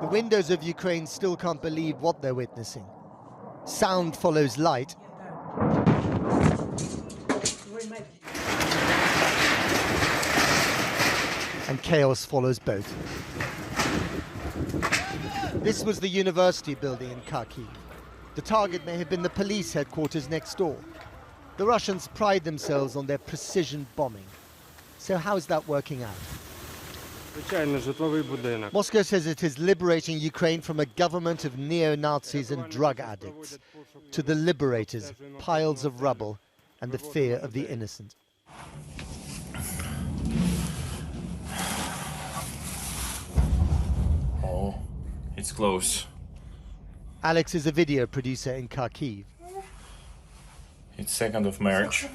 The windows of Ukraine still can't believe what they're witnessing. Sound follows light. And chaos follows both. This was the university building in Kharkiv. The target may have been the police headquarters next door. The Russians pride themselves on their precision bombing. So how's that working out? Moscow says it is liberating Ukraine from a government of neo-Nazis and drug addicts to the liberators, piles of rubble, and the fear of the innocent. Oh, it's close. Alex is a video producer in Kharkiv. It's 2nd of March.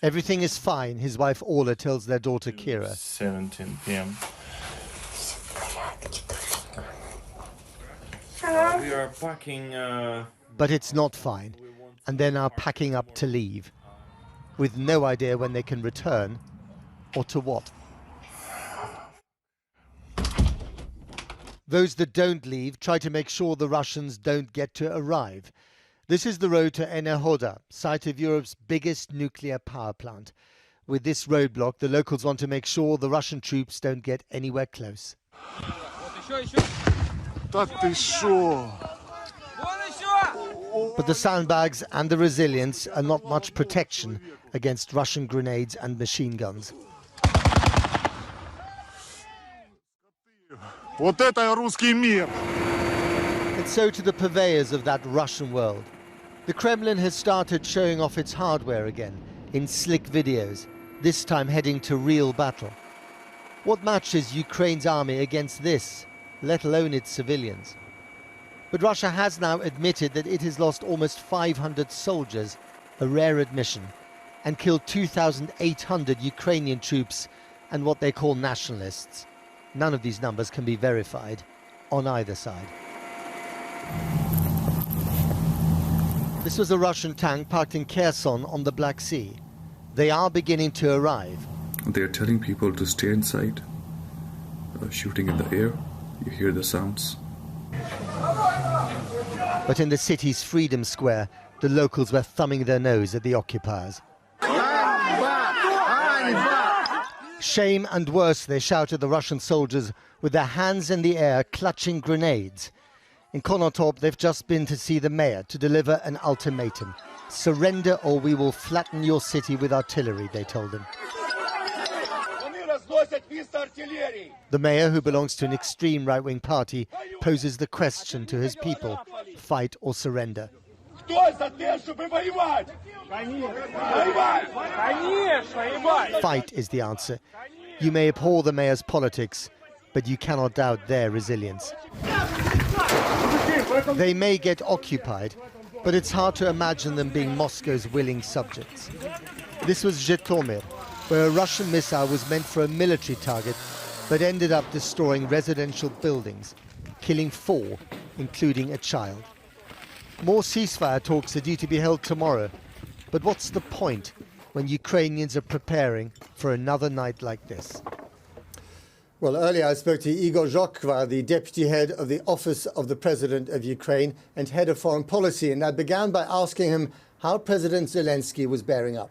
Everything is fine, his wife Orla tells their daughter Kira. 17 p.m. We are packing... But it's not fine, and they're now packing up to leave, with no idea when they can return, or to what. Those that don't leave try to make sure the Russians don't get to arrive. This is the road to Enerhoda, site of Europe's biggest nuclear power plant. With this roadblock, the locals want to make sure the Russian troops don't get anywhere close. But the sandbags and the resilience are not much protection against Russian grenades and machine guns. Вот это русский мир! And so to the purveyors of that Russian world. The Kremlin has started showing off its hardware again in slick videos, this time heading to real battle. What match is Ukraine's army against this, let alone its civilians? But Russia has now admitted that it has lost almost 500 soldiers, a rare admission, and killed 2,800 Ukrainian troops and what they call nationalists. None of these numbers can be verified on either side. This was a Russian tank parked in Kherson on the Black Sea. They are beginning to arrive. They're telling people to stay inside, shooting in the air. You hear the sounds. But in the city's Freedom Square, the locals were thumbing their nose at the occupiers. Shame and worse, they shout at the Russian soldiers with their hands in the air, clutching grenades. In Konotop, they've just been to see the mayor to deliver an ultimatum. Surrender or we will flatten your city with artillery, they told him. The mayor, who belongs to an extreme right-wing party, poses the question to his people, fight or surrender. Fight is the answer. You may abhor the mayor's politics, but you cannot doubt their resilience. They may get occupied, but it's hard to imagine them being Moscow's willing subjects. This was Zhytomyr, where a Russian missile was meant for a military target, but ended up destroying residential buildings, killing 4, including a child. More ceasefire talks are due to be held tomorrow, but what's the point when Ukrainians are preparing for another night like this? Well, earlier I spoke to Igor Zhokva, the deputy head of the Office of the President of Ukraine and head of foreign policy, and I began by asking him how President Zelensky was bearing up.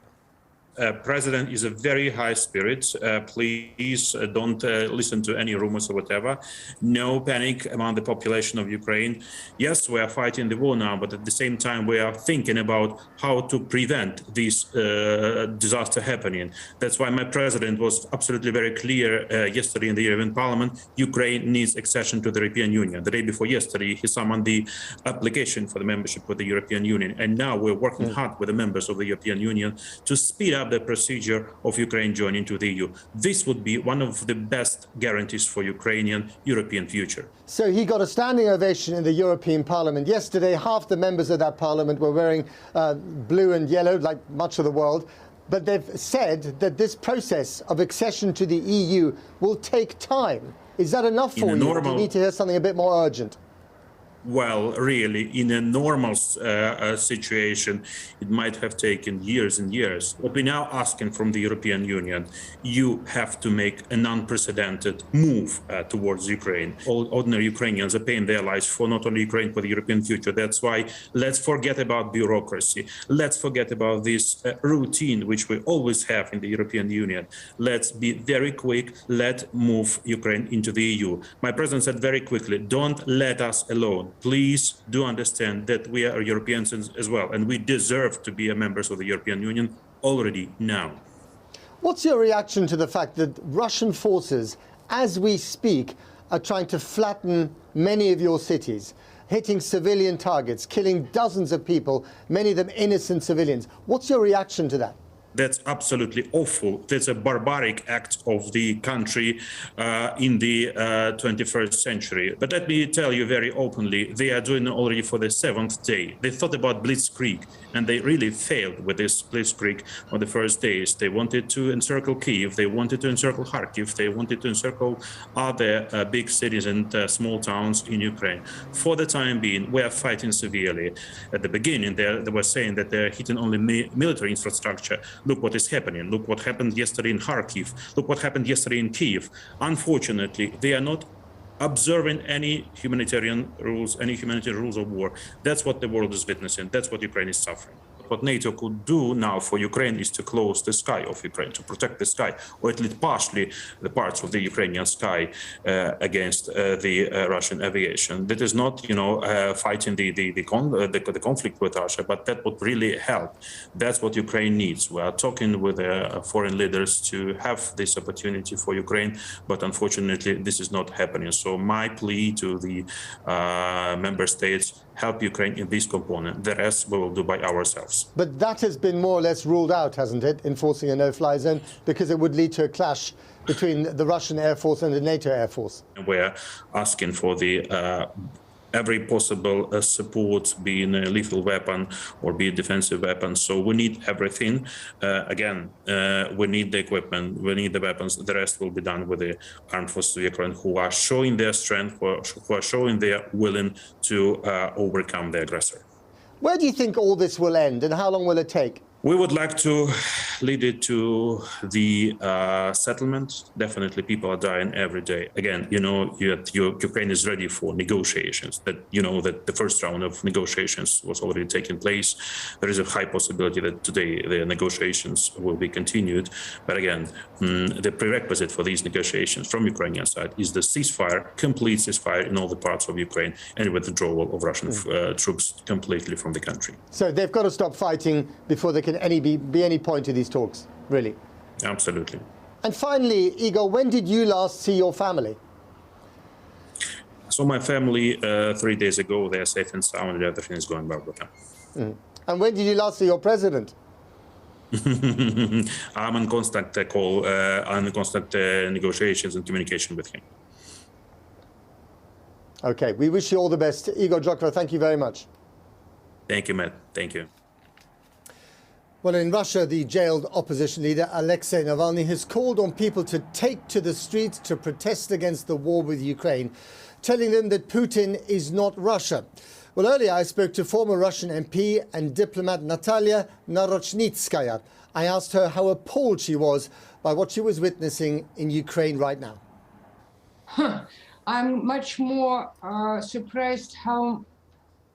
President is a very high spirit. Please don't listen to any rumors or whatever. No panic among the population of Ukraine. Yes, we are fighting the war now, but at the same time, we are thinking about how to prevent this disaster happening. That's why my president was absolutely very clear yesterday in the European Parliament. Ukraine needs accession to the European Union. The day before yesterday, he summoned the application for the membership of the European Union. And now we're working hard with the members of the European Union to speed up the procedure of Ukraine joining to the EU. This would be one of the best guarantees for Ukrainian European future. So he got a standing ovation in the European Parliament. Yesterday, half the members of that parliament were wearing blue and yellow, like much of the world. But they've said that this process of accession to the EU will take time. Is that enough for you? Do you need to hear something a bit more urgent? Well, really, in a normal situation, it might have taken years and years. What we're now asking from the European Union, you have to make an unprecedented move towards Ukraine. All ordinary Ukrainians are paying their lives for not only Ukraine, for the European future. That's why let's forget about bureaucracy. Let's forget about this routine, which we always have in the European Union. Let's be very quick. Let's move Ukraine into the EU. My president said very quickly, don't let us alone. Please do understand that we are Europeans as well, and we deserve to be members of the European Union already now. What's your reaction to the fact that Russian forces, as we speak, are trying to flatten many of your cities, hitting civilian targets, killing dozens of people, many of them innocent civilians? What's your reaction to that? That's absolutely awful. That's a barbaric act of the country in the 21st century. But let me tell you very openly, they are doing it already for the 7th day. They thought about blitzkrieg, and they really failed with this blitzkrieg on the first days. They wanted to encircle Kyiv, they wanted to encircle Kharkiv, they wanted to encircle other big cities and small towns in Ukraine. For the time being, we are fighting severely. At the beginning, they were saying that they're hitting only military infrastructure. Look what is happening. Look what happened yesterday in Kharkiv. Look what happened yesterday in Kyiv. Unfortunately, they are not observing any humanitarian rules of war. That's what the world is witnessing. That's what Ukraine is suffering. What NATO could do now for Ukraine is to close the sky of Ukraine, to protect the sky, or at least partially the parts of the Ukrainian sky against the Russian aviation. That is not, fighting the conflict with Russia, but that would really help. That's what Ukraine needs. We are talking with foreign leaders to have this opportunity for Ukraine, but unfortunately, this is not happening. So my plea to the member states, help Ukraine in this component. The rest we will do by ourselves. But that has been more or less ruled out, hasn't it, enforcing a no-fly zone, because it would lead to a clash between the Russian Air Force and the NATO Air Force. We're asking for the every possible support, be it a lethal weapon or be a defensive weapon. So we need everything. We need the equipment, we need the weapons. The rest will be done with the armed forces of Ukraine, who are showing their strength, who are showing their willing to overcome the aggressor. Where do you think all this will end, and how long will it take? We would like to lead it to the settlement. Definitely, people are dying every day. Again, Ukraine is ready for negotiations. That the first round of negotiations was already taking place. There is a high possibility that today the negotiations will be continued. But again, the prerequisite for these negotiations from Ukrainian side is the ceasefire, complete ceasefire in all the parts of Ukraine, and withdrawal of Russian troops completely from the country. So they've got to stop fighting before there can be any point to these talks, really. Absolutely. And finally, Igor, when did you last see your family? So my family 3 days ago, they are safe and sound, and everything is going well with them. And when did you last see your president? I'm in constant call, I'm in constant negotiations and communication with him. Okay, we wish you all the best. Igor Jokro, thank you very much. Thank you, Matt. Thank you. Well, in Russia, the jailed opposition leader Alexei Navalny has called on people to take to the streets to protest against the war with Ukraine, telling them that Putin is not Russia. Well, earlier I spoke to former Russian MP and diplomat Natalia Narochnitskaya. I asked her how appalled she was by what she was witnessing in Ukraine right now. I'm much more surprised how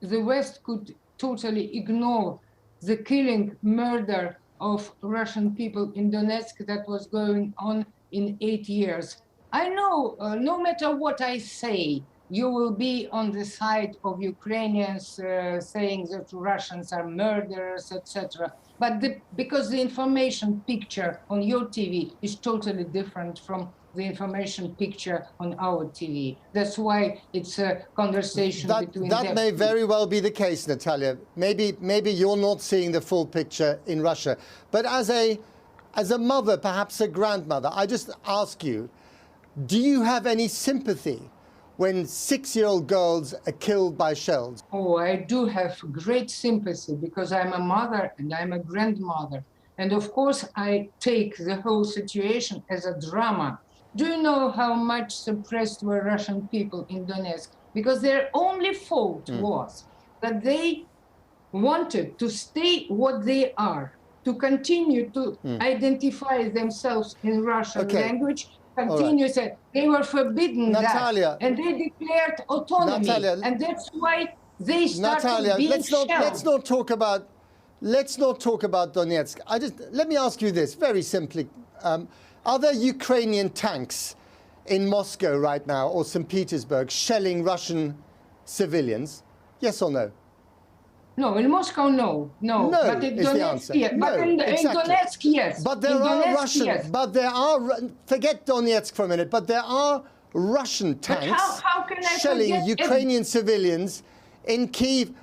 the West could totally ignore the killing, murder of Russian people in Donetsk that was going on in 8 years. I know no matter what I say, you will be on the side of Ukrainians saying that Russians are murderers, etc. But because the information picture on your TV is totally different from the information picture on our TV. That's why it's a conversation between them. That may very well be the case, Natalia. Maybe you're not seeing the full picture in Russia. But as a mother, perhaps a grandmother, I just ask you, do you have any sympathy when 6-year-old girls are killed by shells? Oh, I do have great sympathy because I'm a mother and I'm a grandmother. And of course, I take the whole situation as a drama. Do you know how much suppressed were Russian people in Donetsk? because their only fault was that they wanted to stay what they are, to continue to identify themselves in Russian language, continue say they were forbidden Natalia, that, and they declared autonomy, Natalia, and that's why they started Natalia, being let's not talk about Donetsk. Let me ask you this very simply: are there Ukrainian tanks in Moscow right now or St. Petersburg shelling Russian civilians? Yes or no? No, in Moscow, no. But in Donetsk, yes. No, but in Donetsk, yes. But there are Russian. But there are. Forget Donetsk for a minute. But there are Russian tanks how can I shelling Ukrainian civilians in Kyiv.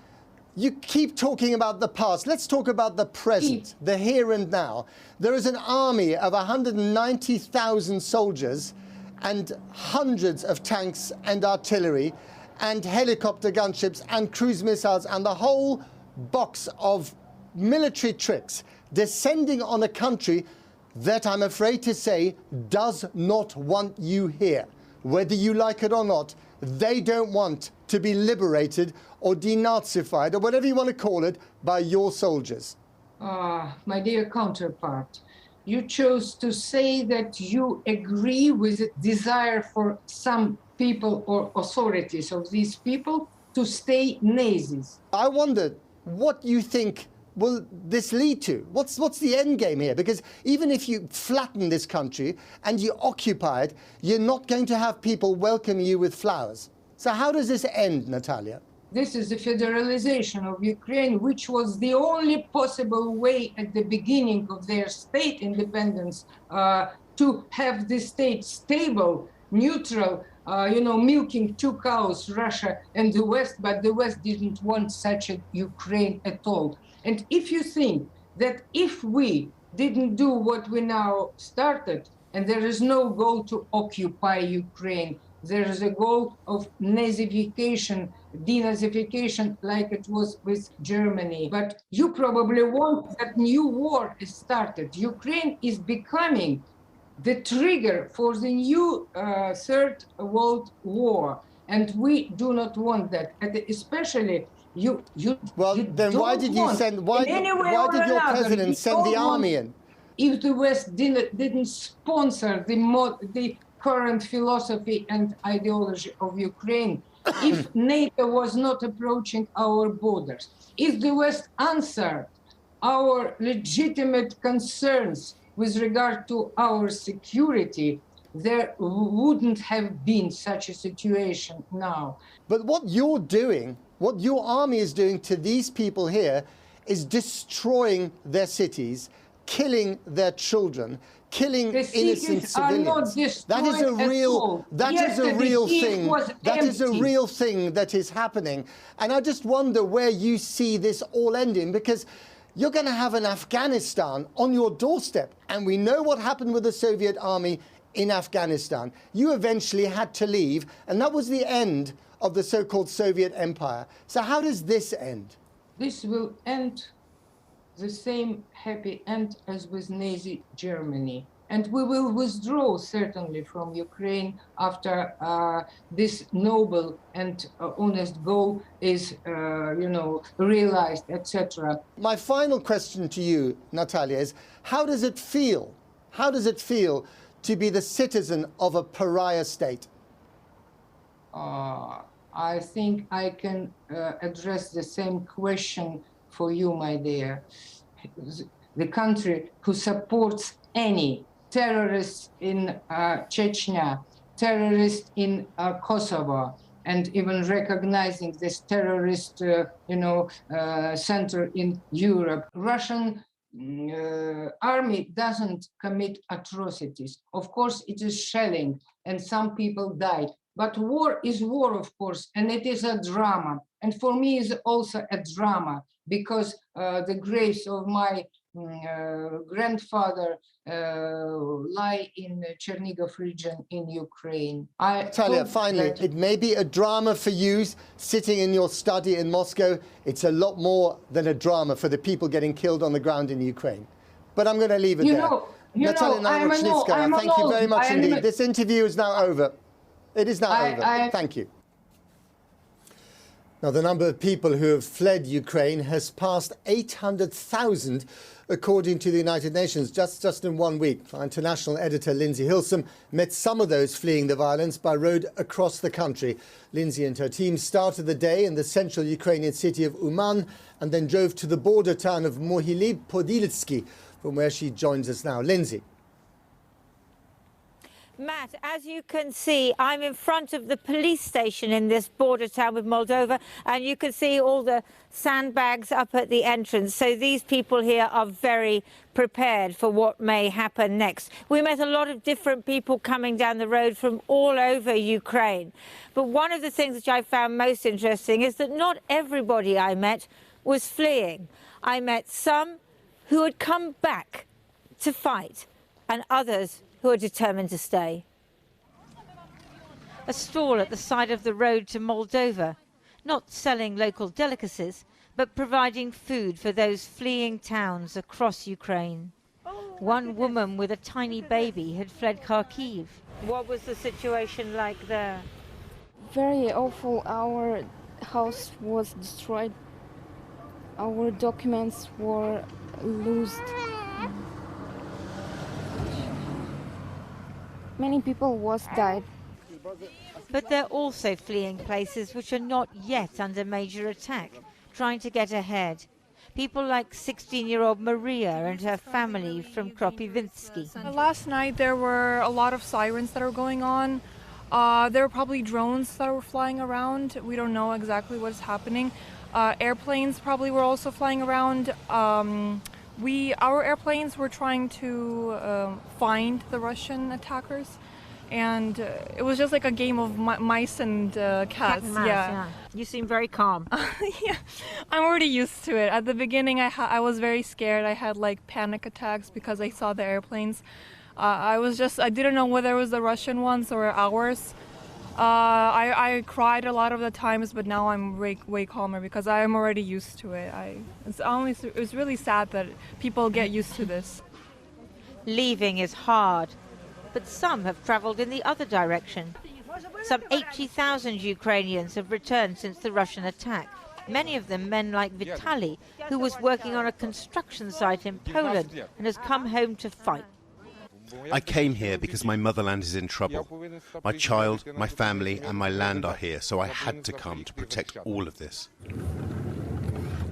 You keep talking about the past. Let's talk about the present, the here and now. There is an army of 190,000 soldiers and hundreds of tanks and artillery and helicopter gunships and cruise missiles and the whole box of military tricks descending on a country that, I'm afraid to say, does not want you here. Whether you like it or not, they don't want to be liberated or denazified or whatever you want to call it by your soldiers. My dear counterpart, you chose to say that you agree with the desire for some people or authorities of these people to stay Nazis. I wondered what you think will this lead to? What's the end game here? Because even if you flatten this country and you occupy it, you're not going to have people welcome you with flowers. So how does this end, Natalia? This is the federalization of Ukraine, which was the only possible way at the beginning of their state independence to have the state stable, neutral, milking two cows, Russia and the West, but the West didn't want such a Ukraine at all. And if you think that if we didn't do what we now started, and there is no goal to occupy Ukraine, there is a goal of Nazification, denazification, like it was with Germany. But you probably want that new war is started. Ukraine is becoming the trigger for the new Third World War, and we do not want that. And especially you. Well, then why did you send? Why did your president send the army in? If the West didn't sponsor the current philosophy and ideology of Ukraine, if NATO was not approaching our borders, if the West answered our legitimate concerns with regard to our security, there wouldn't have been such a situation now. But what you're doing, what your army is doing to these people here, is destroying their cities, killing their children, killing innocent civilians. That is a real thing. That is a real thing that is happening. And I just wonder where you see this all ending, because you're going to have an Afghanistan on your doorstep. And we know what happened with the Soviet army in Afghanistan. You eventually had to leave, and that was the end of the so-called Soviet empire. So how does this end? This will end the same happy end as with Nazi Germany. And we will withdraw certainly from Ukraine after this noble and honest goal is, realized, etc. My final question to you, Natalia, is how does it feel? How does it feel to be the citizen of a pariah state? I think I can address the same question for you, my dear. The country who supports any terrorists in Chechnya, terrorists in Kosovo, and even recognizing this terrorist, center in Europe. Russian army doesn't commit atrocities. Of course, it is shelling, and some people died. But war is war, of course, and it is a drama. And for me, it's also a drama, because the graves of my grandfather lie in the Chernihiv region in Ukraine. Natalia, finally, it may be a drama for you sitting in your study in Moscow. It's a lot more than a drama for the people getting killed on the ground in Ukraine. But I'm going to leave it there. Natalia Narochnitskaya, thank you very much indeed. This interview is now over. It is now over. Thank you. Now, the number of people who have fled Ukraine has passed 800,000, according to the United Nations, just in 1 week. Our international editor Lindsay Hilsum met some of those fleeing the violence by road across the country. Lindsay and her team started the day in the central Ukrainian city of Uman and then drove to the border town of Mohyliv-Podilsky, from where she joins us now. Lindsay. Matt, as you can see, I'm in front of the police station in this border town with Moldova, and you can see all the sandbags up at the entrance. So these people here are very prepared for what may happen next. We met a lot of different people coming down the road from all over Ukraine. But one of the things which I found most interesting is that not everybody I met was fleeing. I met some who had come back to fight and others who are determined to stay. A stall at the side of the road to Moldova, not selling local delicacies, but providing food for those fleeing towns across Ukraine. One woman with a tiny baby had fled Kharkiv. What was the situation like there? Very awful. Our house was destroyed. Our documents were lost. Many people died. But they're also fleeing places which are not yet under major attack, trying to get ahead. People like 16-year-old Maria and her family from Kropyvnytsky. Last night there were a lot of sirens that are going on. There were probably drones that were flying around. We don't know exactly what's happening. Airplanes probably were also flying around. Our airplanes were trying to find the Russian attackers, and it was just like a game of mice and cats. Cat and mouse, yeah. You seem very calm. Yeah, I'm already used to it. At the beginning, I was very scared. I had like panic attacks because I saw the airplanes. I didn't know whether it was the Russian ones or ours. I cried a lot of the times, but now I'm way calmer because I'm already used to it. It's really sad that people get used to this. Leaving is hard, but some have travelled in the other direction. Some 80,000 Ukrainians have returned since the Russian attack. Many of them men like Vitaly, who was working on a construction site in Poland and has come home to fight. I came here because my motherland is in trouble. My child, my family and my land are here, so I had to come to protect all of this.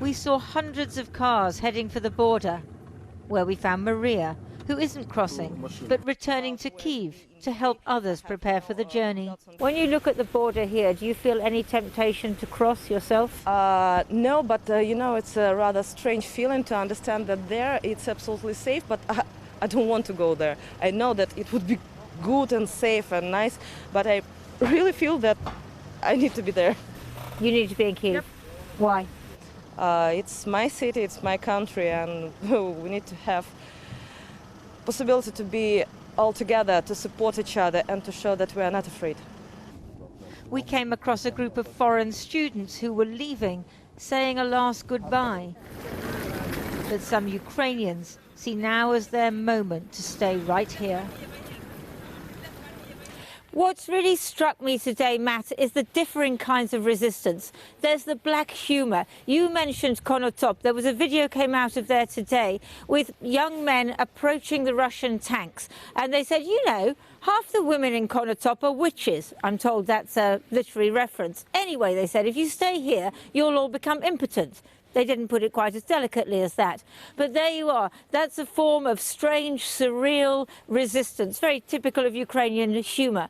We saw hundreds of cars heading for the border, where we found Maria, who isn't crossing, but returning to Kyiv to help others prepare for the journey. When you look at the border here, do you feel any temptation to cross yourself? No, but it's a rather strange feeling to understand that there it's absolutely safe, but I don't want to go there. I know that it would be good and safe and nice, but I really feel that I need to be there. You need to be in Kyiv. Yep. Why? It's my city, it's my country, and we need to have possibility to be all together, to support each other and to show that we are not afraid. We came across a group of foreign students who were leaving, saying a last goodbye. But some Ukrainians see now as their moment to stay right here. What's really struck me today, Matt, is the differing kinds of resistance. There's the black humour. You mentioned Konotop. There was a video came out of there today with young men approaching the Russian tanks. And they said, half the women in Konotop are witches. I'm told that's a literary reference. Anyway, they said, if you stay here, you'll all become impotent. They didn't put it quite as delicately as that. But there you are. That's a form of strange, surreal resistance, very typical of Ukrainian humour.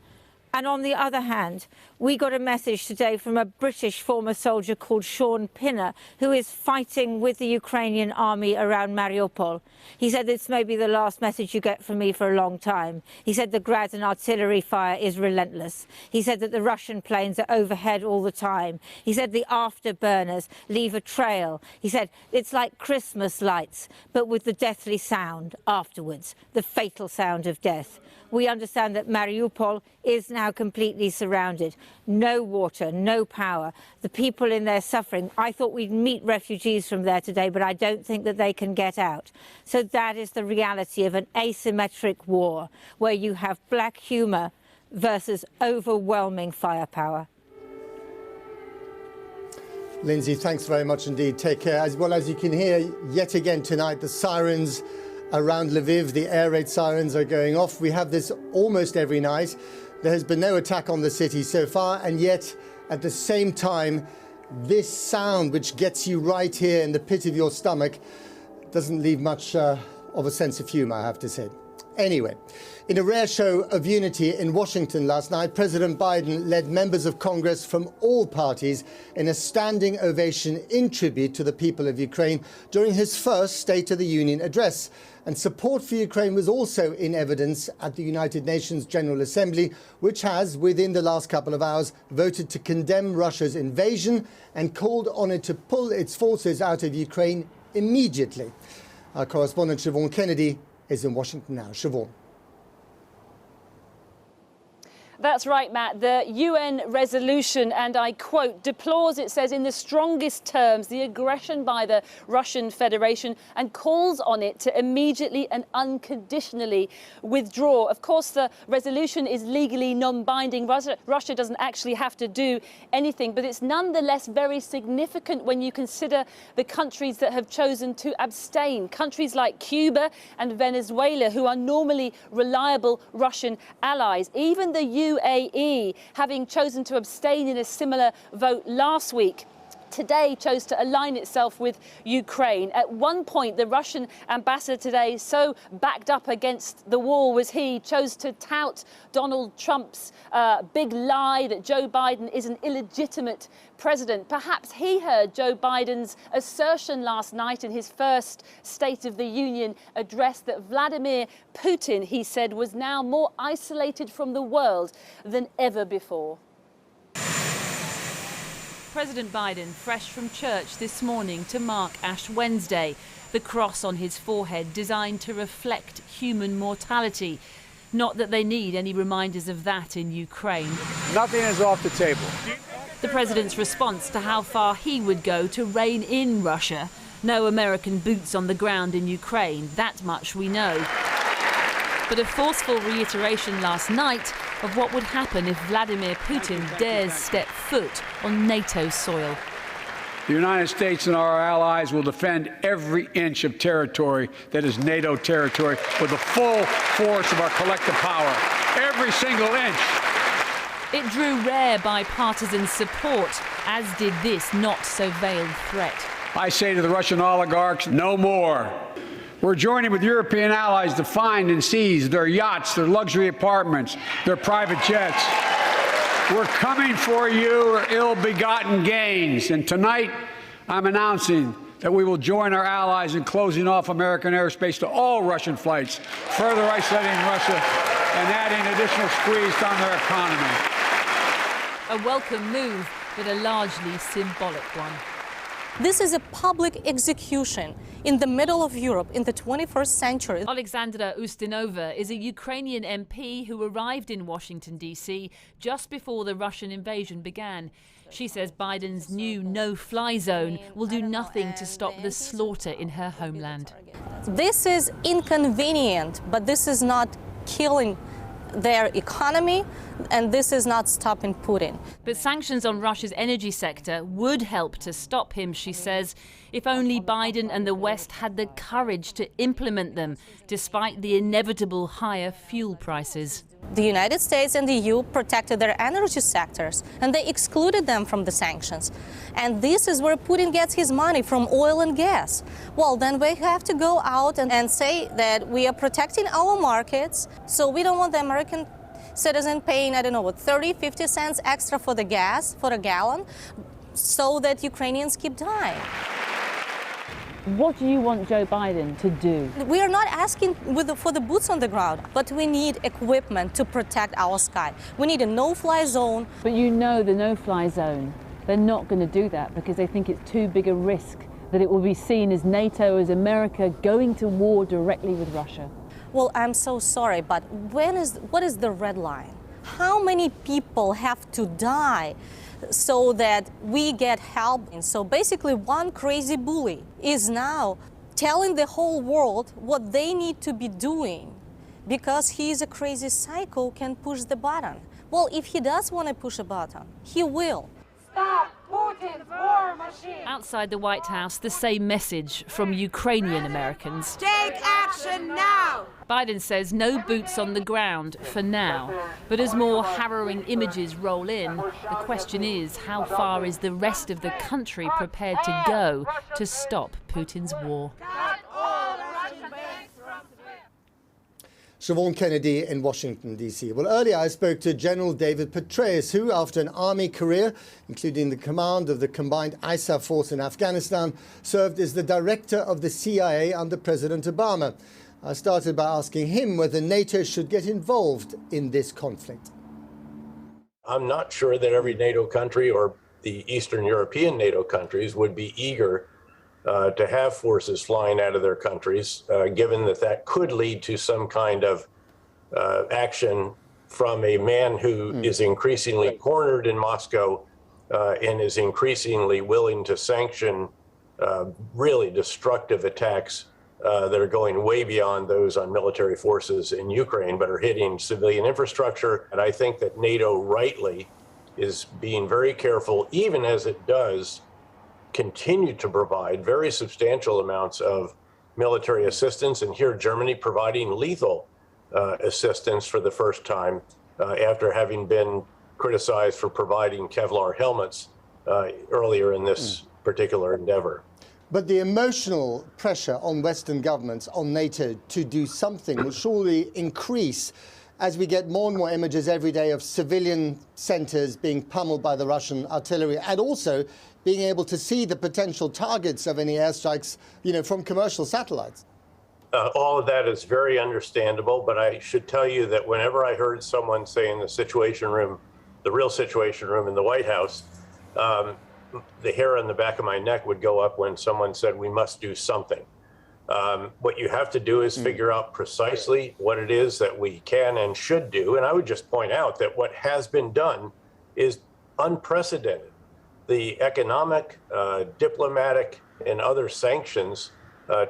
And on the other hand, we got a message today from a British former soldier called Sean Pinner, who is fighting with the Ukrainian army around Mariupol. He said, this may be the last message you get from me for a long time. He said the Grad and artillery fire is relentless. He said that the Russian planes are overhead all the time. He said the afterburners leave a trail. He said it's like Christmas lights, but with the deathly sound afterwards, the fatal sound of death. We understand that Mariupol is now completely surrounded. No water, no power. The people in there suffering. I thought we'd meet refugees from there today, but I don't think that they can get out. So that is the reality of an asymmetric war, where you have black humour versus overwhelming firepower. Lindsay, thanks very much indeed. Take care. As well, as you can hear, yet again tonight, the sirens around Lviv, the air raid sirens are going off. We have this almost every night. There has been no attack on the city so far, and yet at the same time, this sound, which gets you right here in the pit of your stomach, doesn't leave much of a sense of humour, I have to say. Anyway, in a rare show of unity in Washington last night, President Biden led members of Congress from all parties in a standing ovation in tribute to the people of Ukraine during his first State of the Union address. And support for Ukraine was also in evidence at the United Nations General Assembly, which has, within the last couple of hours, voted to condemn Russia's invasion and called on it to pull its forces out of Ukraine immediately. Our correspondent Siobhan Kennedy is in Washington now. Siobhan. That's right, Matt. The UN resolution, and I quote, deplores, it says, in the strongest terms, the aggression by the Russian Federation and calls on it to immediately and unconditionally withdraw. Of course, the resolution is legally non-binding. Russia doesn't actually have to do anything, but it's nonetheless very significant when you consider the countries that have chosen to abstain. Countries like Cuba and Venezuela, who are normally reliable Russian allies. Even the UAE, having chosen to abstain in a similar vote last week, today chose to align itself with Ukraine. At one point, the Russian ambassador today, so backed up against the wall was he, chose to tout Donald Trump's big lie that Joe Biden is an illegitimate president. Perhaps he heard Joe Biden's assertion last night in his first State of the Union address that Vladimir Putin, he said, was now more isolated from the world than ever before. President Biden fresh from church this morning to mark Ash Wednesday, the cross on his forehead designed to reflect human mortality. Not that they need any reminders of that in Ukraine. Nothing is off the table. The president's response to how far he would go to rein in Russia. No American boots on the ground in Ukraine, that much we know. But a forceful reiteration last night of what would happen if Vladimir Putin dares step foot on NATO soil. The United States and our allies will defend every inch of territory that is NATO territory with the full force of our collective power. Every single inch. It drew rare bipartisan support, as did this not-so-veiled threat. I say to the Russian oligarchs, no more. We're joining with European allies to find and seize their yachts, their luxury apartments, their private jets. We're coming for your ill-begotten gains. And tonight, I'm announcing that we will join our allies in closing off American airspace to all Russian flights, further isolating Russia and adding additional squeeze on their economy. A welcome move, but a largely symbolic one. This is a public execution in the middle of Europe in the 21st century. Alexandra Ustinova is a Ukrainian MP who arrived in Washington, D.C. just before the Russian invasion began. She says Biden's new no-fly zone will do nothing to stop the slaughter in her homeland. This is inconvenient, but this is not killing their economy, and this is not stopping Putin. But sanctions on Russia's energy sector would help to stop him, she says, if only Biden and the West had the courage to implement them, despite the inevitable higher fuel prices. The United States and the EU protected their energy sectors, and they excluded them from the sanctions. And this is where Putin gets his money, from oil and gas. Well, then we have to go out and say that we are protecting our markets, so we don't want the American citizen paying, I don't know, what, 30, 50 cents extra for the gas, for a gallon, so that Ukrainians keep dying. What do you want Joe Biden to do? We are not asking for the boots on the ground, but we need equipment to protect our sky. We need a no-fly zone. But you know the no-fly zone, they're not going to do that because they think it's too big a risk, that it will be seen as NATO, as America going to war directly with Russia. Well, I'm so sorry, but what is the red line? How many people have to die so that we get help? And so basically one crazy bully is now telling the whole world what they need to be doing because he is a crazy psycho, can push the button. Well, if he does want to push a button, he will. Stop Putin! Putin's war machine. Outside the White House, the same message from Ukrainian Americans. Take action now! Biden says no boots on the ground for now. But as more harrowing images roll in, the question is, how far is the rest of the country prepared to go to stop Putin's war? Siobhan Kennedy in Washington, D.C. Well, earlier I spoke to General David Petraeus, who, after an army career, including the command of the combined ISAF force in Afghanistan, served as the director of the CIA under President Obama. I started by asking him whether NATO should get involved in this conflict. I'm not sure that every NATO country or the Eastern European NATO countries would be eager to have forces flying out of their countries, given that that could lead to some kind of action from a man who is increasingly cornered in Moscow and is increasingly willing to sanction really destructive attacks that are going way beyond those on military forces in Ukraine, but are hitting civilian infrastructure. And I think that NATO rightly is being very careful, even as it does continue to provide very substantial amounts of military assistance, and here Germany providing lethal assistance for the first time after having been criticized for providing Kevlar helmets earlier in this particular endeavor. But the emotional pressure on Western governments, on NATO, to do something will surely increase as we get more and more images every day of civilian centers being pummeled by the Russian artillery, and also being able to see the potential targets of any airstrikes, from commercial satellites. All of that is very understandable, but I should tell you that whenever I heard someone say in the Situation Room, the real Situation Room in the White House, the hair on the back of my neck would go up when someone said we must do something. What you have to do is figure out precisely what it is that we can and should do. And I would just point out that what has been done is unprecedented. The economic, diplomatic, and other sanctions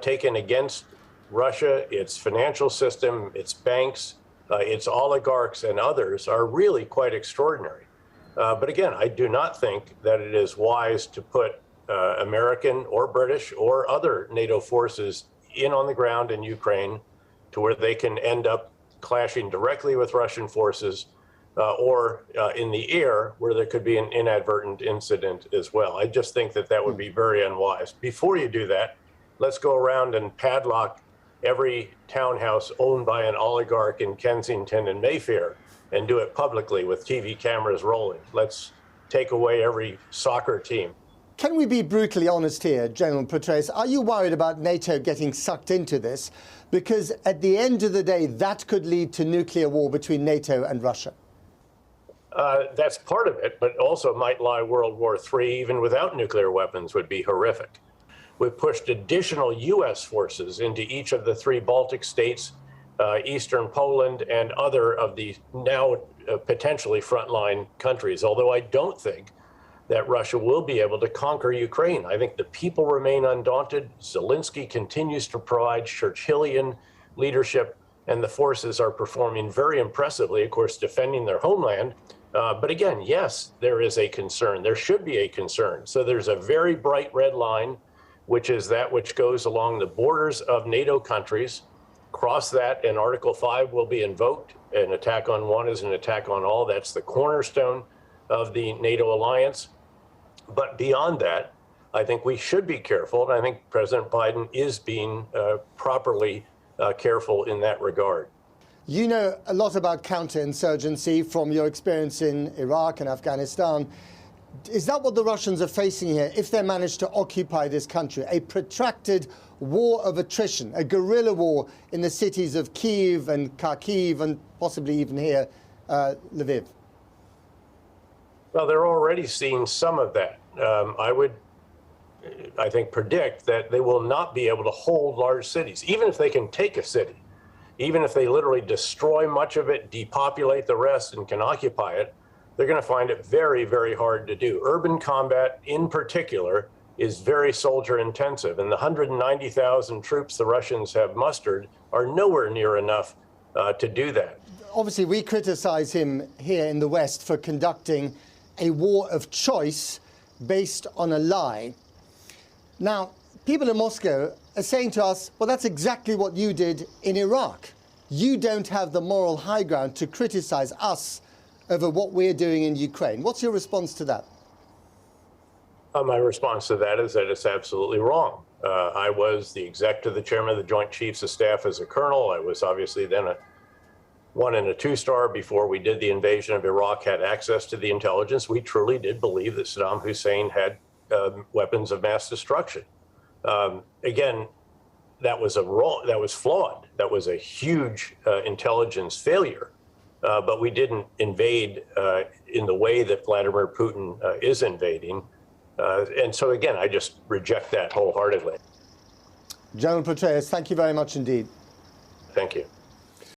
taken against Russia, its financial system, its banks, its oligarchs, and others are really quite extraordinary. But again, I do not think that it is wise to put American or British or other NATO forces in on the ground in Ukraine to where they can end up clashing directly with Russian forces or in the air where there could be an inadvertent incident as well. I just think that that would be very unwise. Before you do that, let's go around and padlock every townhouse owned by an oligarch in Kensington and Mayfair and do it publicly with TV cameras rolling. Let's take away every soccer team. Can we be brutally honest here, General Petraeus? Are you worried about NATO getting sucked into this? Because at the end of the day, that could lead to nuclear war between NATO and Russia. That's part of it, but also might lie World War III, even without nuclear weapons, would be horrific. We've pushed additional U.S. forces into each of the three Baltic states, Eastern Poland, and other of the now potentially frontline countries, although I don't think that Russia will be able to conquer Ukraine. I think the people remain undaunted. Zelensky continues to provide Churchillian leadership, and the forces are performing very impressively, of course, defending their homeland. But again, yes, there is a concern. There should be a concern. So there's a very bright red line, which is that which goes along the borders of NATO countries. Cross that, and Article 5 will be invoked. An attack on one is an attack on all. That's the cornerstone of the NATO alliance. But beyond that, I think we should be careful, and I think President Biden is being properly careful in that regard. You know a lot about counterinsurgency from your experience in Iraq and Afghanistan. Is that what the Russians are facing here if they manage to occupy this country? A protracted war of attrition, a guerrilla war in the cities of Kyiv and Kharkiv and possibly even here, Lviv? Well, they're already seeing some of that. I think, predict that they will not be able to hold large cities, even if they can take a city, even if they literally destroy much of it, depopulate the rest, and can occupy it. They're going to find it very, very hard to do. Urban combat, in particular, is very soldier intensive, and the 190,000 troops the Russians have mustered are nowhere near enough to do that. Obviously, we criticize him here in the West for conducting a war of choice, based on a lie. Now, people in Moscow are saying to us, well, that's exactly what you did in Iraq. You don't have the moral high ground to criticize us over what we're doing in Ukraine. What's your response to that? My response to that is that it's absolutely wrong. I was the executive, the chairman of the Joint Chiefs of Staff as a colonel. I was obviously then a 1 and a 2-star before we did the invasion of Iraq, had access to the intelligence. We truly did believe that Saddam Hussein had weapons of mass destruction. Again, that was flawed. That was a huge intelligence failure. But we didn't invade in the way that Vladimir Putin is invading. And so, again, I just reject that wholeheartedly. General Petraeus, thank you very much indeed. Thank you.